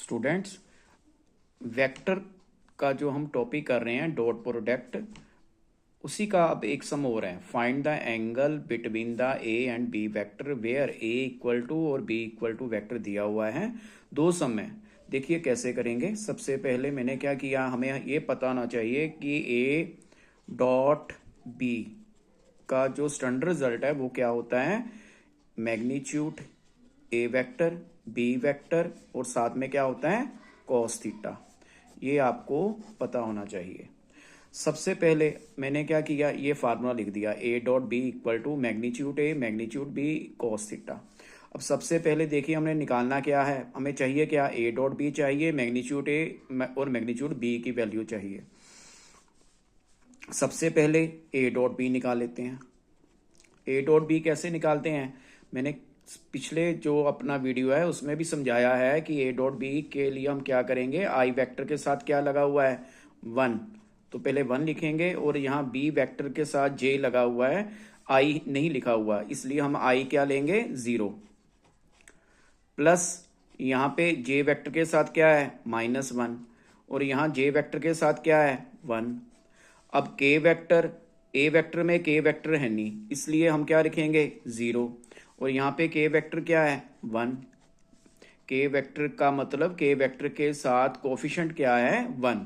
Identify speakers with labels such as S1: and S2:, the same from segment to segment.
S1: Students, vector का जो हम टॉपिक कर रहे हैं डॉट प्रोडक्ट, उसी का अब एक सम और है। Find the angle between the A and B vector where A equal to और बी इक्वल टू वेक्टर दिया हुआ है। दो सम है, देखिए कैसे करेंगे। सबसे पहले मैंने क्या किया, हमें ये पता होना चाहिए कि ए डॉट बी का जो स्टैंडर्ड रिजल्ट है वो क्या होता है, magnitude A vector B vector और साथ में क्या होता है कॉस थीटा। ये आपको पता होना चाहिए। सबसे पहले मैंने क्या किया, ये फार्मूला लिख दिया, A dot B equal to magnitude A magnitude B cos theta. अब सबसे पहले देखिए हमने निकालना क्या है, हमें चाहिए क्या, ए डॉट बी चाहिए, मैग्नीट्यूड ए और मैग्नीट्यूड बी की वैल्यू चाहिए। सबसे पहले ए डॉट बी निकाल लेते हैं। ए डॉट बी कैसे निकालते हैं, मैंने पिछले जो अपना वीडियो है उसमें भी समझाया है कि ए डॉट बी के लिए हम क्या करेंगे, आई वेक्टर के साथ क्या लगा हुआ है, 1, तो पहले 1 लिखेंगे और यहाँ बी वेक्टर के साथ जे लगा हुआ है, आई नहीं लिखा हुआ, इसलिए हम आई क्या लेंगे 0, प्लस यहाँ पे जे वेक्टर के साथ क्या है -1 और यहाँ जे वेक्टर के साथ क्या है 1। अब के वेक्टर, ए वेक्टर में के वेक्टर है नहीं, इसलिए हम क्या लिखेंगे 0 और यहाँ पे के वेक्टर क्या है 1। के वेक्टर का मतलब के वेक्टर के साथ कोफिशिएंट क्या है 1,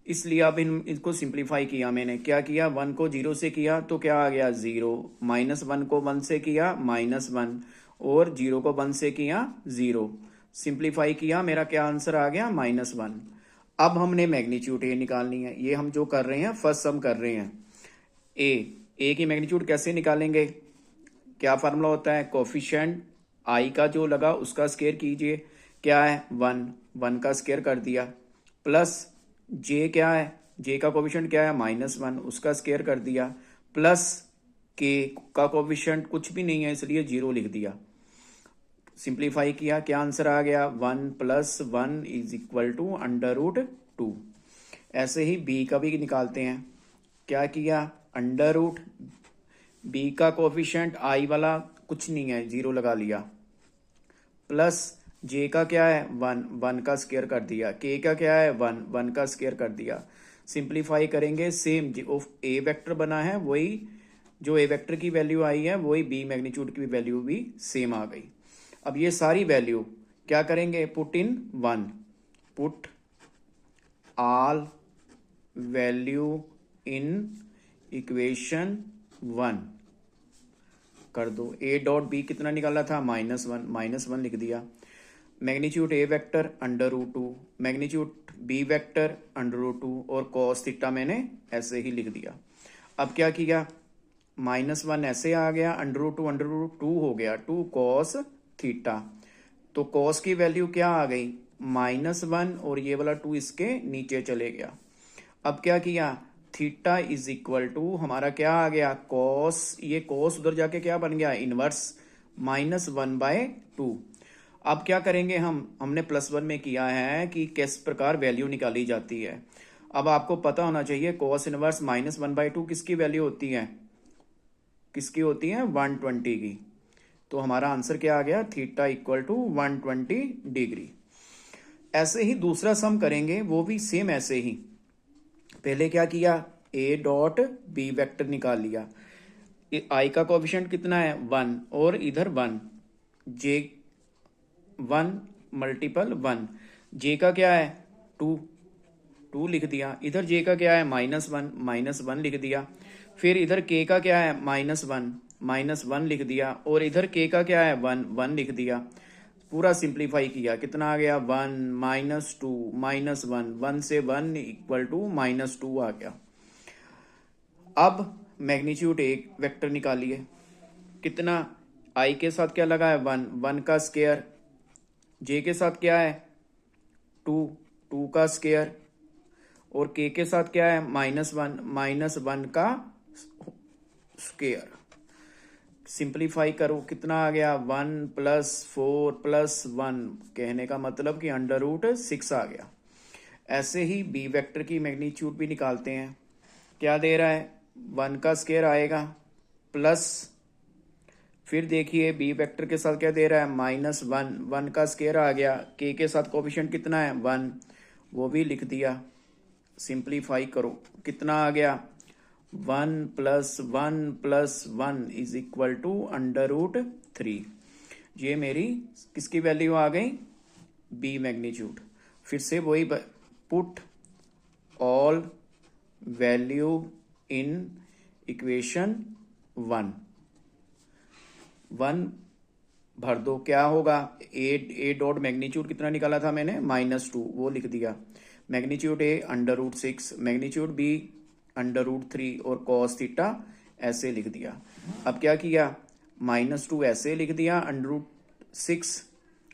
S1: इसलिए अब इनको सिंप्लीफाई किया। मैंने क्या किया, 1 को 0 से किया तो क्या आ गया 0, -1 को 1 से किया -1 और 0 को 1 से किया 0। सिंप्लीफाई किया, मेरा क्या आंसर आ गया -1। अब हमने मैग्नीट्यूड ए निकालनी है, ये हम जो कर रहे हैं फर्स्ट सम कर रहे हैं। ए की मैग्नीट्यूड कैसे निकालेंगे, क्या फार्मूला होता है, कोफिशिएंट आई का जो लगा उसका स्क्वायर कीजिए, क्या है 1 का स्क्वायर कर दिया, प्लस जे क्या है, जे का कोफिशिएंट क्या है -1 उसका स्क्वायर कर दिया, प्लस के का कोफिशिएंट कुछ भी नहीं है इसलिए 0 लिख दिया। सिंप्लीफाई किया, क्या आंसर आ गया 1 + 1 = √2। ऐसे ही बी का भी निकालते हैं। क्या किया, अंडर रूट बी का कोफिशिएंट आई वाला कुछ नहीं है 0 लगा लिया, प्लस जे का क्या है 1 का स्क्वायर कर दिया, के का क्या है 1 का स्क्वायर कर दिया। सिंप्लीफाई करेंगे, सेम जो ए वेक्टर बना है वही, जो ए वेक्टर की वैल्यू आई है वही बी मैग्नीट्यूड की वैल्यू भी सेम आ गई। अब ये सारी वैल्यू क्या करेंगे, put in 1, put all value in equation 1 कर दो। ए डॉट बी कितना निकाला था -1 लिख दिया, magnitude A vector √2 magnitude B vector √2 और कॉस थीटा मैंने ऐसे ही लिख दिया। अब क्या किया, -1 ऐसे आ गया, √2 हो गया 2 कॉस थीटा, तो कॉस की वैल्यू क्या आ गई -1 और ये वाला 2 इसके नीचे चले गया। अब क्या किया, थीटा = हमारा क्या आ गया कॉस, ये कॉस उधर जाके क्या बन गया इनवर्स -1/2। अब क्या करेंगे, हमने +1 में किया है कि किस प्रकार वैल्यू निकाली जाती है। अब आपको पता होना चाहिए कॉस इनवर्स -1/2 किसकी वैल्यू होती है, किसकी होती है 120 की। तो हमारा आंसर क्या आ गया, थीटा = 120 डिग्री। ऐसे ही दूसरा सम करेंगे, वो भी सेम ऐसे ही। पहले क्या किया, ए डॉट बी वेक्टर निकाल लिया, आई का कोफिशिएंट कितना है 1 और इधर 1, जे 1 × 1, जे का क्या है 2 लिख दिया, इधर जे का क्या है -1 लिख दिया, फिर इधर के का क्या है -1 लिख दिया और इधर के का क्या है 1 लिख दिया। पूरा सिंप्लीफाई किया, कितना आ गया 1 - 2 -1 से 1 = -2 आ गया। अब मैग्नीट्यूड एक वेक्टर निकालिए, कितना, आई के साथ क्या लगा है 1 का स्क्वायर, जे के साथ क्या है 2 का स्क्वायर और के साथ क्या है -1 का स्क्वायर। सिंप्लीफाई करो, कितना आ गया 1 + 4 + 1, कहने का मतलब कि √6 आ गया। ऐसे ही बी वेक्टर की मैग्नीट्यूड भी निकालते हैं। क्या दे रहा है, 1 का स्क्वायर आएगा प्लस फिर देखिए बी वेक्टर के साथ क्या दे रहा है, -1, 1 का स्केयर आ गया, के साथ कोफिशिएंट कितना है 1, वो भी लिख दिया। सिंप्लीफाई करो, कितना आ गया 1 + 1 + 1 इज इक्वल टू √3। ये मेरी किसकी वैल्यू आ गई, बी मैग्नीट्यूड। फिर से वही put all value in equation 1 भर दो, क्या होगा, ए डॉट मैग्नीट्यूड कितना निकाला था मैंने -2, वो लिख दिया। मैग्नीट्यूड ए √6, मैग्नीट्यूड बी √3 और कॉस थीटा ऐसे लिख दिया। अब क्या किया, -2 ऐसे लिख दिया, √6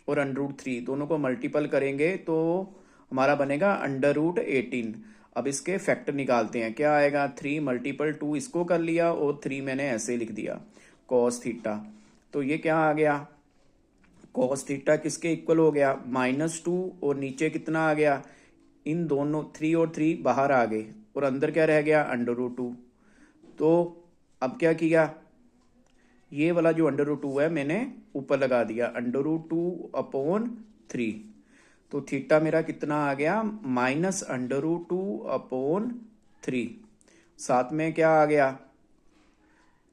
S1: और √3 दोनों को मल्टीपल करेंगे तो हमारा बनेगा √18। अब इसके फैक्टर निकालते हैं, क्या आएगा 3 × 2 इसको कर लिया और 3 मैंने ऐसे लिख दिया कॉस थीटा। तो ये क्या आ गया, कॉस थीटा किसके इक्वल हो गया, -2 और नीचे कितना आ गया, इन दोनों 3 और 3 बाहर आ गए और अंदर क्या रह गया √2। तो अब क्या किया, ये वाला जो √2 है मैंने ऊपर लगा दिया, √2/3। तो थीटा मेरा कितना आ गया, -√2/3। साथ में क्या आ गया,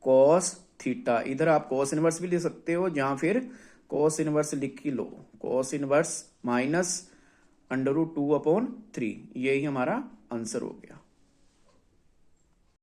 S1: कॉस थीटा। इधर आप कॉस इनवर्स भी ले सकते हो, जहां फिर कॉस इनवर्स लिख ही लो, कॉस इनवर्स -√2/3। यही हमारा आंसर हो गया।